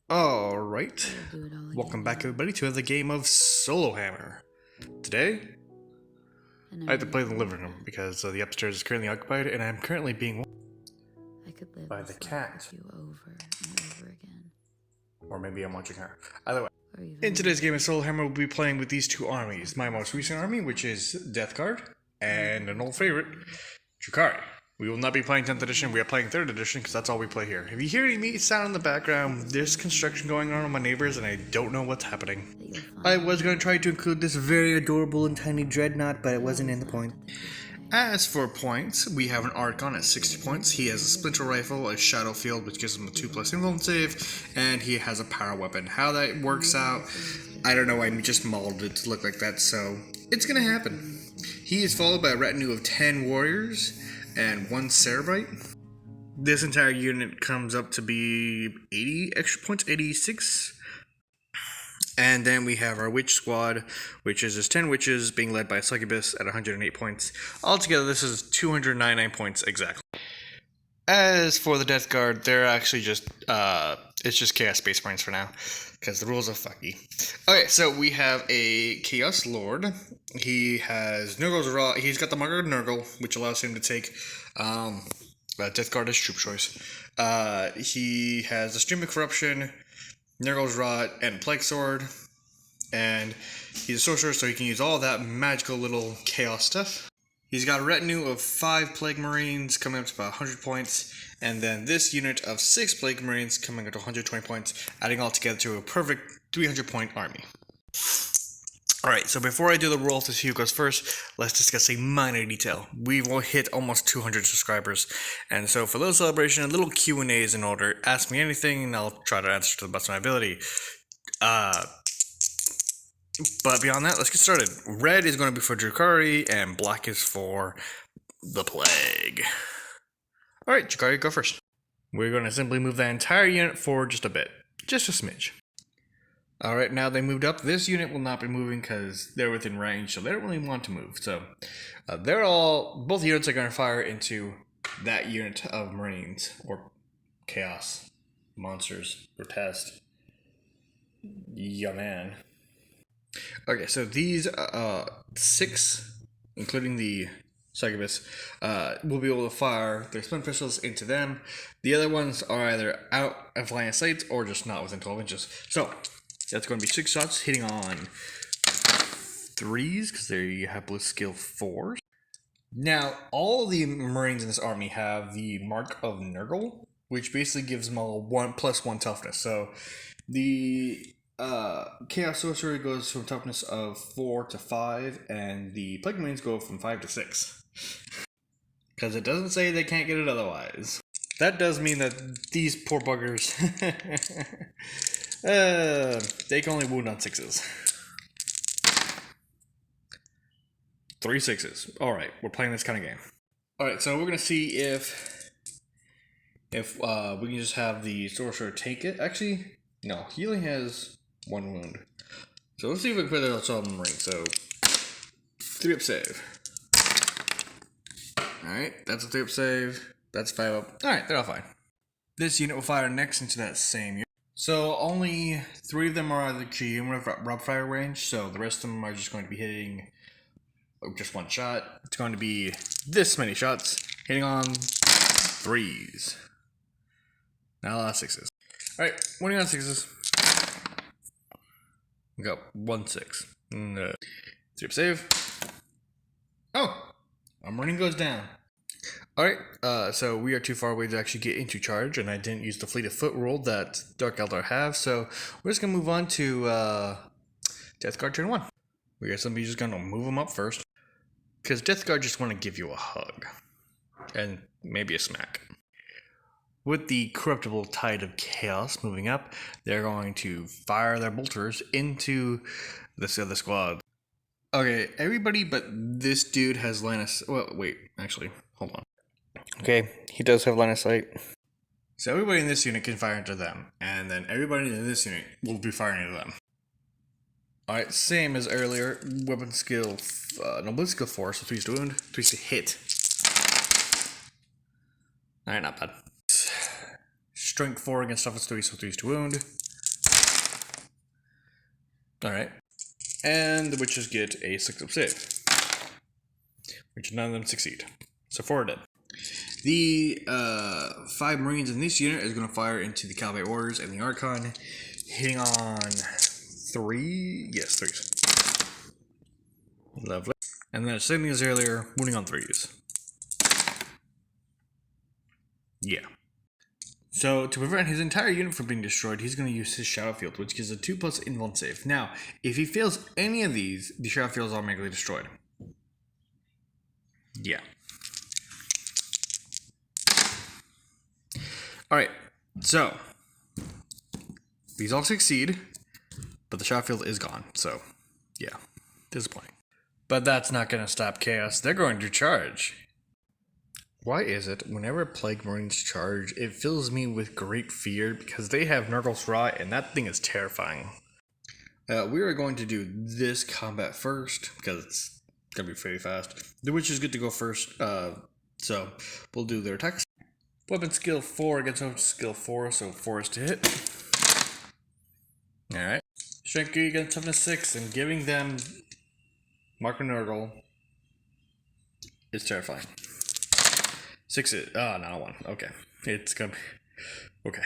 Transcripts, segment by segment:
Alright, welcome back everybody to another game of Solo Hammer. Today, I have to play in the living room because the upstairs is currently occupied and I'm currently being watched by the cat. Or maybe I'm watching her. Either way, in today's game of Solo Hammer, we'll be playing with these two armies. My most recent army, which is Death Guard, and an old favorite, Drukhari. We will not be playing 10th edition, we are playing 3rd edition because that's all we play here. If you hear any sound in the background, there's construction going on with my neighbors and I don't know what's happening. I was going to try to include this very adorable and tiny dreadnought, but it wasn't in the point. As for points, we have an Archon at 60 points. He has a Splinter Rifle, a Shadow Field, which gives him a 2+ influence save, and he has a power weapon. How that works out, I don't know, I just modeled it to look like that, so it's gonna happen. He is followed by a retinue of 10 warriors and 1 Cerebrite. This entire unit comes up to be 80 extra points, 86. And then we have our Witch Squad, which is just 10 witches being led by a Succubus at 108 points. Altogether, this is 299 points exactly. As for the Death Guard, they're actually just, it's just Chaos Space Marines for now, because the rules are fucky. Okay, so we have a Chaos Lord. He has Nurgle's Raw. He's got the marker of Nurgle, which allows him to take Death Guard as troop choice. He has the Stream of Corruption, Nurgle's Rot, and Plague Sword. And he's a sorcerer, so he can use all that magical little chaos stuff. He's got a retinue of 5 Plague Marines coming up to about 100 points, and then this unit of 6 Plague Marines coming up to 120 points, adding all together to a perfect 300 point army. Alright, so before I do the roll to see who goes first, let's discuss a minor detail. We will hit almost 200 subscribers, and so for those celebration, a little Q&A is in order. Ask me anything, and I'll try to answer to the best of my ability. But beyond that, let's get started. Red is going to be for Drukhari, and black is for the Plague. Alright, Drukhari, go first. We're going to simply move that entire unit forward just a bit. Just a smidge. Alright, now they moved up. This unit will not be moving because they're within range, so they don't really want to move. So, both units are going to fire into that unit of Marines, or Chaos, Monsters, or Pest. Yeah, man. Okay, so these 6, including the Succubus, will be able to fire their Splint Pistols into them. The other ones are either out of line of sight or just not within 12 inches. So, that's going to be 6 shots hitting on 3s, because there you have blue skill 4s. Now, all the Marines in this army have the Mark of Nurgle, which basically gives them all 1+1 toughness. So, the Chaos Sorcerer goes from toughness of 4 to 5, and the Plague Marines go from 5 to 6. Because it doesn't say they can't get it otherwise. That does mean that these poor buggers, they can only wound on 6s. 3 6s. Alright, we're playing this kind of game. Alright, so we're going to see if we can just have the Sorcerer take it. Actually, no, he only has 1 wound. So let's see if we can put it on the ring. So 3-up save. Alright, that's a 3-up save. That's 5-up. Alright, they're all fine. This unit will fire next into that same unit. So only 3 of them are the cumulative rub fire range, so the rest of them are just going to be hitting just 1 shot. It's going to be this many shots, hitting on 3s. Not a lot of 6s. Alright, winning on 6s. We got 1 6. 3-up save. Oh! Our running goes down. Alright, so we are too far away to actually get into charge, and I didn't use the Fleet of Foot rule that Dark Eldar have, so we're just going to move on to Death Guard turn 1. We are simply just going to move them up first, because Death Guard just want to give you a hug, and maybe a smack. With the Corruptible Tide of Chaos moving up, they're going to fire their bolters into this other squad. Okay, everybody but this dude has line of sight. Well, wait, actually, hold on. Okay, he does have line of sight. So everybody in this unit can fire into them, and then everybody in this unit will be firing into them. Alright, same as earlier. Weapon skill, nobility skill 4, so 3 to wound, 3 to hit. Alright, not bad. Strength 4 against toughness 3, so 3 to wound. Alright. And the witches get a 6-up save, which none of them succeed. So 4 are dead. The 5 Marines in this unit is going to fire into the Cavalry Orders and the Archon, hitting on 3. Yes, 3s. Lovely. And then, same thing as earlier, wounding on 3s. Yeah. So, to prevent his entire unit from being destroyed, he's going to use his Shadow Field, which gives a 2+ invuln save. Now, if he fails any of these, the Shadow Field is automatically destroyed. Yeah. Alright, so these all succeed, but the Shadow Field is gone, so yeah, disappointing. But that's not going to stop Chaos. They're going to charge. Why is it whenever Plague Marines charge, it fills me with great fear because they have Nurgle's Rot and that thing is terrifying. We are going to do this combat first because it's going to be pretty fast. The Witches get to go first, so we'll do their attacks. Weapon skill 4 against weapon skill 4, so 4 is to hit. Alright. Strength 3 against toughness 6, and giving them Mark and Nurgle is terrifying. 6 is, not a 1. Okay. It's gonna be, okay.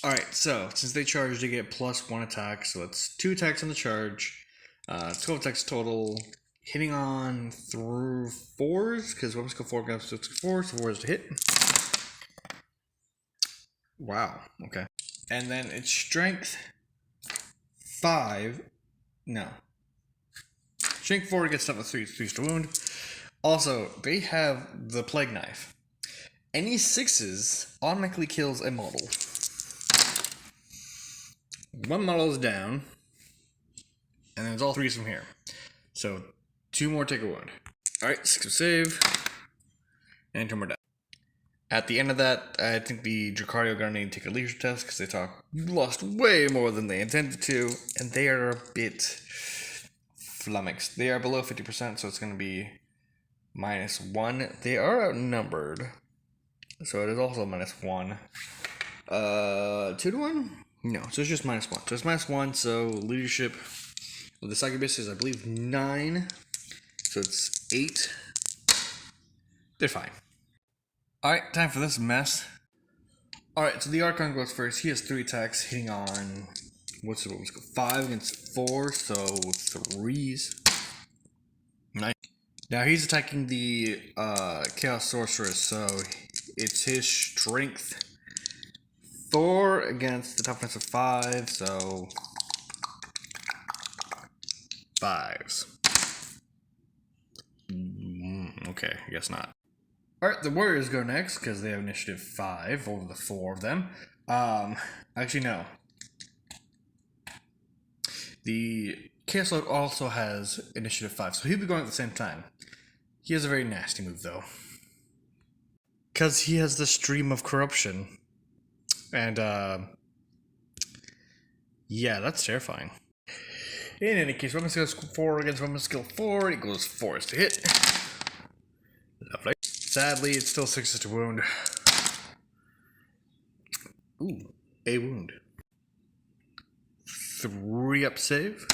Alright, so, since they charge, they get +1 attack, so that's 2 attacks on the charge. 12 attacks total. Hitting on through 4s, because weapon skill 4 against 4, so 4 is to hit. Wow, okay. And then it's strength 5. No. Strength 4 gets toughness 3, 3 to wound. Also, they have the Plague Knife. Any 6s automatically kills a model. 1 model is down. And then it's all 3s from here. So, 2 more take a wound. Alright, 6 save. And 2 more death. At the end of that, I think the Dracarys are going to need to take a leadership test because they lost way more than they intended to, and they are a bit flummoxed. They are below 50%, so it's going to be -1. They are outnumbered, so it is also -1. 2 to 1? No, so it's just -1. So it's -1, so leadership of the succubus is, I believe, 9, so it's 8. They're fine. Alright, time for this mess. Alright, so the Archon goes first. He has 3 attacks, hitting on, what's it, 5 against 4, so 3s. Nice. Now he's attacking the Chaos Sorceress, so it's his strength 4 against the toughness of 5, so 5s. Okay, I guess not. Alright, the Warriors go next, because they have initiative 5 over the 4 of them. Actually, no. The Chaos Lord also has initiative 5, so he'll be going at the same time. He has a very nasty move, though. Because he has the Stream of Corruption. And, yeah, that's terrifying. In any case, weapon skill 4 against weapon skill 4 equals 4 is to hit. Lovely. Sadly, it's still 6 to wound. Ooh, a wound. 3-up save.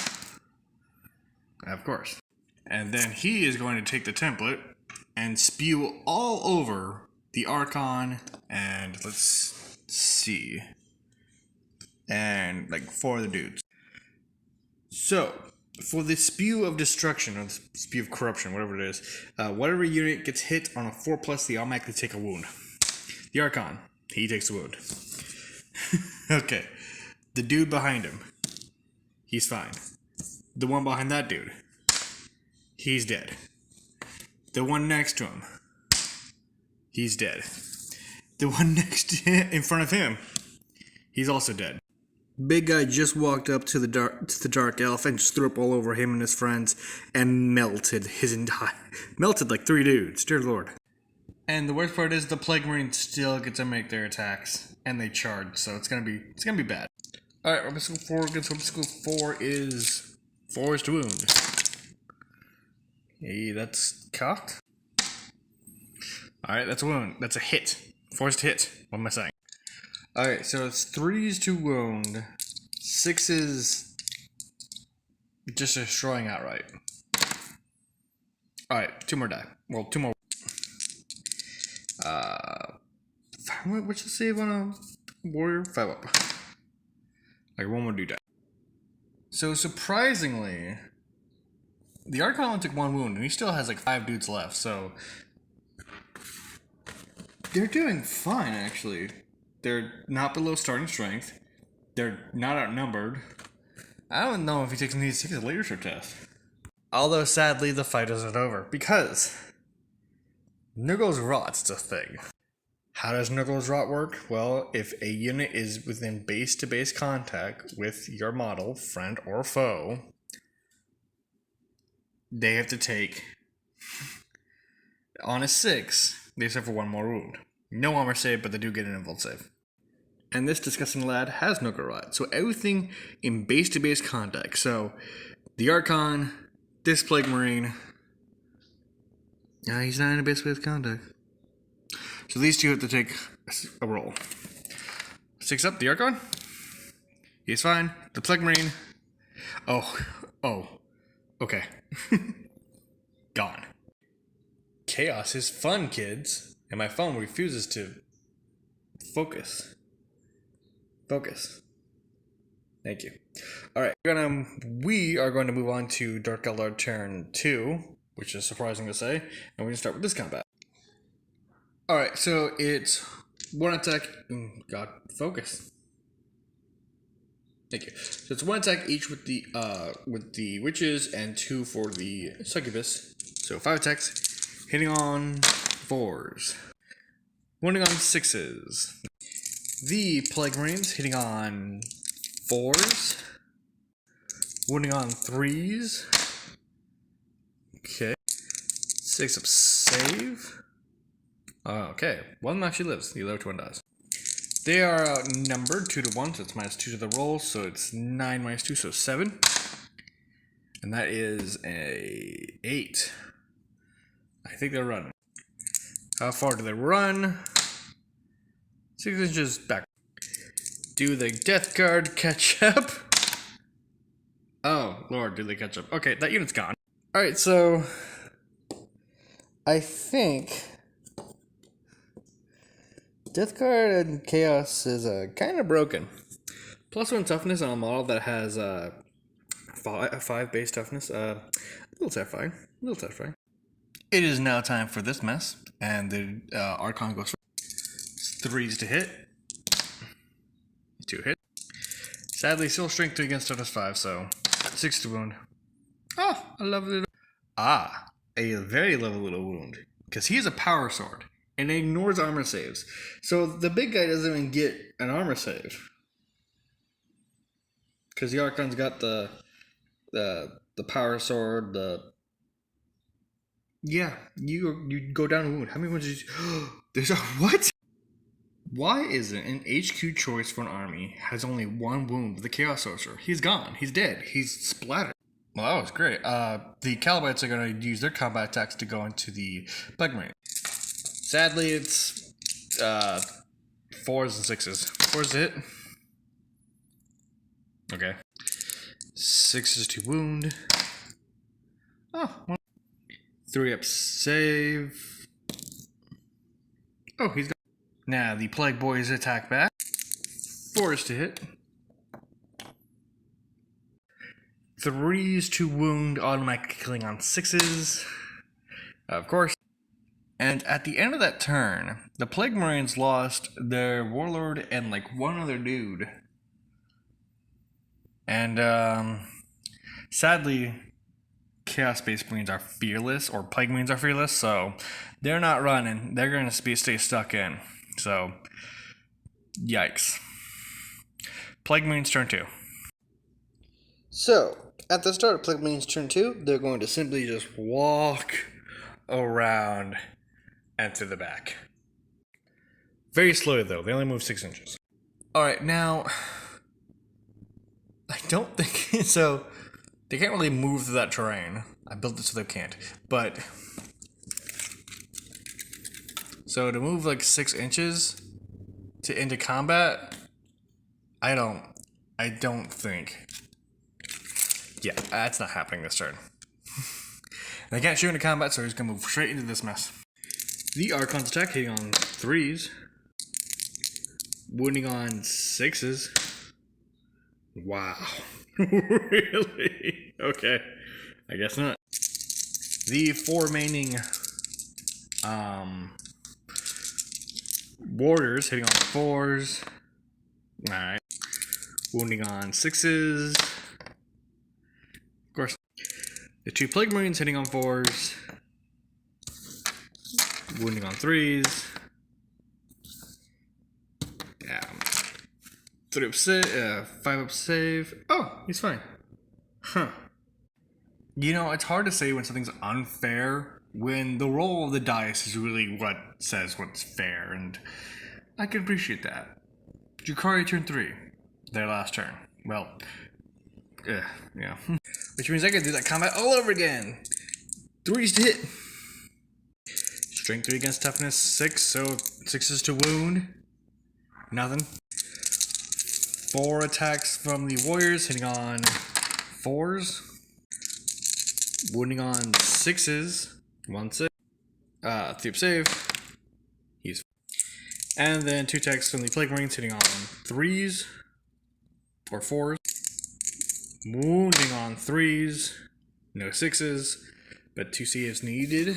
Of course. And then he is going to take the template and spew all over the Archon and let's see. And like 4 of the dudes. So, for the Spew of Destruction, or the Spew of Corruption, whatever it is, whatever unit gets hit on a 4+, they automatically take a wound. The Archon, he takes a wound. Okay. The dude behind him, he's fine. The one behind that dude, he's dead. The one next to him, he's dead. The one next in front of him, he's also dead. Big guy just walked up to the dark elf and just threw up all over him and his friends and melted his entire melted like 3 dudes. Dear Lord. And the worst part is the Plague Marines still get to make their attacks and they charge, so it's gonna be bad. Alright, weapon skill 4 against weapon skill 4 is 4 is to wound. Hey, that's cocked. Alright, that's a wound. That's a hit. 4 is to hit. What am I saying? Alright, so it's 3s to wound, 6s Just destroying outright. Alright, 2 more die. Well, 2 more. What's the save on a warrior? 5 up. Like 1 more do die. So surprisingly, the Archon only took 1 wound, and he still has like 5 dudes left, so they're doing fine actually. They're not below starting strength. They're not outnumbered. I don't know if he needs to take his leadership test. Although sadly the fight isn't over, because Nurgle's Rot's a thing. How does Nurgle's Rot work? Well, if a unit is within base-to-base contact with your model, friend or foe, they have to take, on a 6, they suffer 1 more wound. No armor save, but they do get an invuln save. And this disgusting lad has Nurgle Rot, so everything in base-to-base contact. So, the Archon, this Plague Marine, he's not in a base-to-base contact. So these two have to take a roll. 6 up, the Archon. He's fine. The Plague Marine. Oh. Okay. Gone. Chaos is fun, kids. And my phone refuses to focus. Focus. Thank you. Alright, we are going to move on to Dark Eldar turn 2, which is surprising to say. And we're going to start with this combat. Alright, so it's 1 attack. God, focus. Thank you. So it's 1 attack each with the witches and 2 for the succubus. So 5 attacks, hitting on 4s, wounding on 6s. The Plague Marines hitting on 4s, wounding on 3s. Okay, 6 up save. Okay, 1 actually lives. The other 1 dies. They are outnumbered 2 to 1, so it's -2 to the roll, so it's 9 minus 2, so 7. And that is a 8. I think they're running. How far do they run? 6 inches back. Do the Death Guard catch up? Oh, Lord, do they catch up? Okay, that unit's gone. Alright, so I think Death Guard and Chaos is kind of broken. +1 toughness on a model that has 5 base toughness. A little terrifying. It is now time for this mess, and the Archon goes for 3s to hit, 2 hit. Sadly, still strength 2 against toughness 5, so 6 to wound. Oh, a lovely little. A very lovely little wound, because he has a power sword. And it ignores armor saves. So the big guy doesn't even get an armor save. Because the Archon's got the power sword, Yeah, you go down a wound. How many wounds did you... There's a... What? Why isn't an HQ choice for an army has only 1 wound with the Chaos Sorcerer? He's gone. He's dead. He's splattered. Well, that was great. The Calabites are going to use their combat attacks to go into the Plague Marine. Sadly, it's 4s and 6s. 4s to hit. Okay. 6s to wound. Oh, 3 up save. Oh, he's got. Now the Plague Boys attack back. 4s to hit. 3s to wound, automatically killing on 6s. Of course. And at the end of that turn, the Plague Marines lost their Warlord and like 1 other dude. And sadly, Chaos-based Marines are fearless, or Plague Marines are fearless, so they're not running. They're going to stay stuck in. So, yikes. Plague Marines turn 2. So, at the start of Plague Marines turn 2, they're going to simply just walk around and to the back. Very slowly though, they only move 6 inches. Alright, now, I don't think, so, they can't really move through that terrain. I built it so they can't, but, so to move like 6 inches into combat, I don't think. Yeah, that's not happening this turn. And I can't shoot into combat, so he's gonna move straight into this mess. The Archon's attack hitting on 3s. Wounding on 6s. Wow. Really? Okay. I guess not. The 4 remaining warriors hitting on 4s. Alright. Wounding on 6s. Of course. The 2 Plague Marines hitting on 4s. Wounding on 3s. Yeah. 3 up save, 5 up save. Oh, he's fine. Huh. You know, it's hard to say when something's unfair when the roll of the dice is really what says what's fair, and I can appreciate that. Drukhari turn 3. Their last turn. Well, yeah. Which means I can do that combat all over again. 3s to hit. Strength 3 against toughness 6, so 6s to wound. Nothing. 4 attacks from the warriors hitting on 4s. Wounding on 6s. 1 6. 3 up save. He's. And then 2 attacks from the Plague Marines hitting on 3s. Or 4s. Wounding on 3s. No 6s. But 2 saves needed.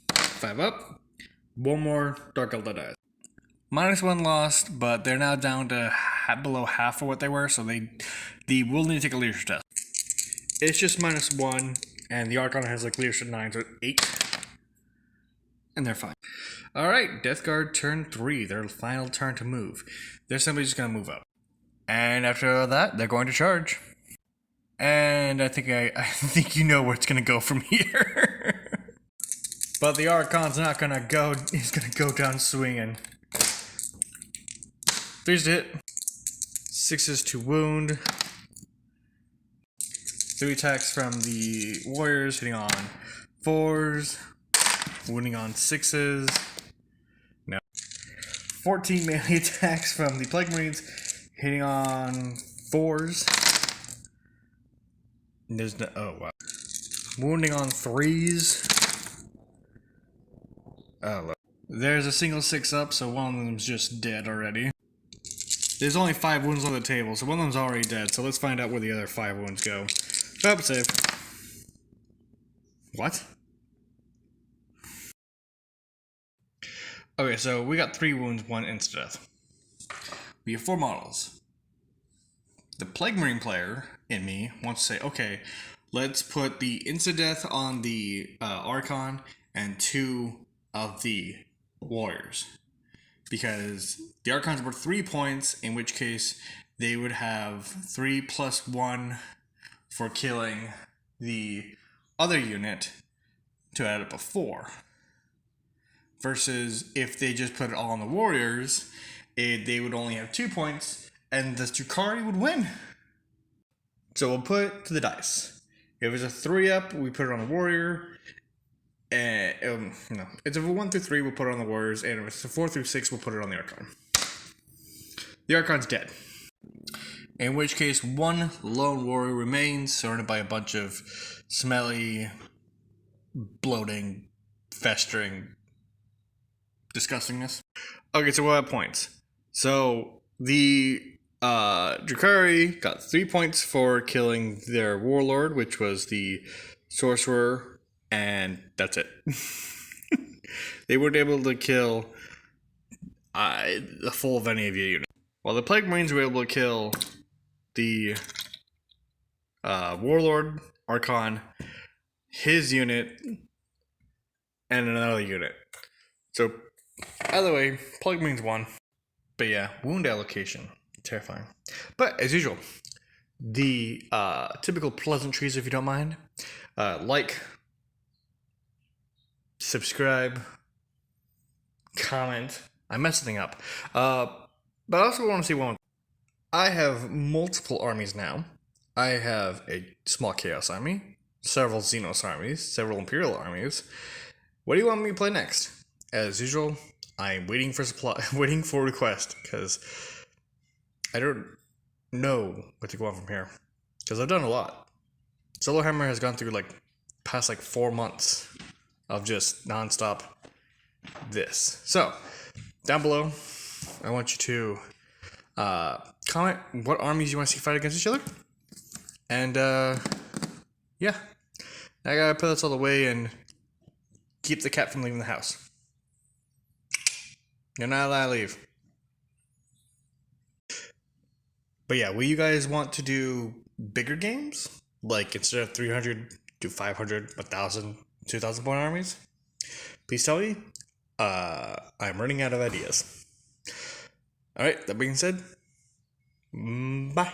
5 up. 1 more Dark Eldar dies. -1 lost, but they're now down to below half of what they were, so they will need to take a leadership test. It's just -1, and the Archon has like leadership 9, so 8. And they're fine. Alright, Death Guard turn 3, their final turn to move. They're simply just going to move up. And after that, they're going to charge. And I think you know where it's going to go from here. But the Archon's not going to go, he's going to go down swinging. 3s to hit. 6s to wound. 3 attacks from the warriors hitting on 4s. Wounding on 6s. No. 14 melee attacks from the Plague Marines hitting on 4s. There's no. Oh, wow. Wounding on 3s. Oh, look. There's a single 6 up, so one of them's just dead already. There's only 5 wounds on the table, so one of them's already dead, so let's find out where the other 5 wounds go. 5 up save. What? Okay, so we got 3 wounds, 1 insta-death. We have 4 models. The Plague Marine player in me wants to say, okay, let's put the insta-death on the Archon and 2 of the warriors. Because the Archons were 3 points, in which case they would have 3 plus 1 for killing the other unit to add up a 4. Versus if they just put it all on the warriors, they would only have 2 points, and the Drukhari would win. So we'll put it to the dice. If it's a 3 up, we put it on the warrior. And no, it's a 1 through 3, we'll put it on the warriors, and if it's a 4 through 6, we'll put it on the Archon. The Archon's dead. In which case, 1 lone warrior remains, surrounded by a bunch of smelly, bloating, festering disgustingness. Okay, so we'll have points. So the Drukhari got 3 points for killing their warlord, which was the sorcerer, and that's it. They weren't able to kill the full of any of your units. While the Plague Marines were able to kill the warlord, Archon, his unit, and another unit. So either way, Plague Marines won. But yeah, wound allocation. Terrifying. But as usual, the typical pleasantries, if you don't mind. Like, subscribe, comment. I messed something up. But I also want to say one. I have multiple armies now. I have a small Chaos army, several Xenos armies, several Imperial armies. What do you want me to play next? As usual, I'm waiting for request, because I don't know where to go on from here. Because I've done a lot. Solo Hammer has gone through like past like 4 months of just nonstop this. So, down below, I want you to comment what armies you want to see fight against each other. And yeah, I gotta put this all away and keep the cat from leaving the house. You're not allowed to leave. But yeah, will you guys want to do bigger games? Like instead of 300, do 500, 1,000, 2,000 point armies? Please tell me. I'm running out of ideas. Alright, that being said, bye.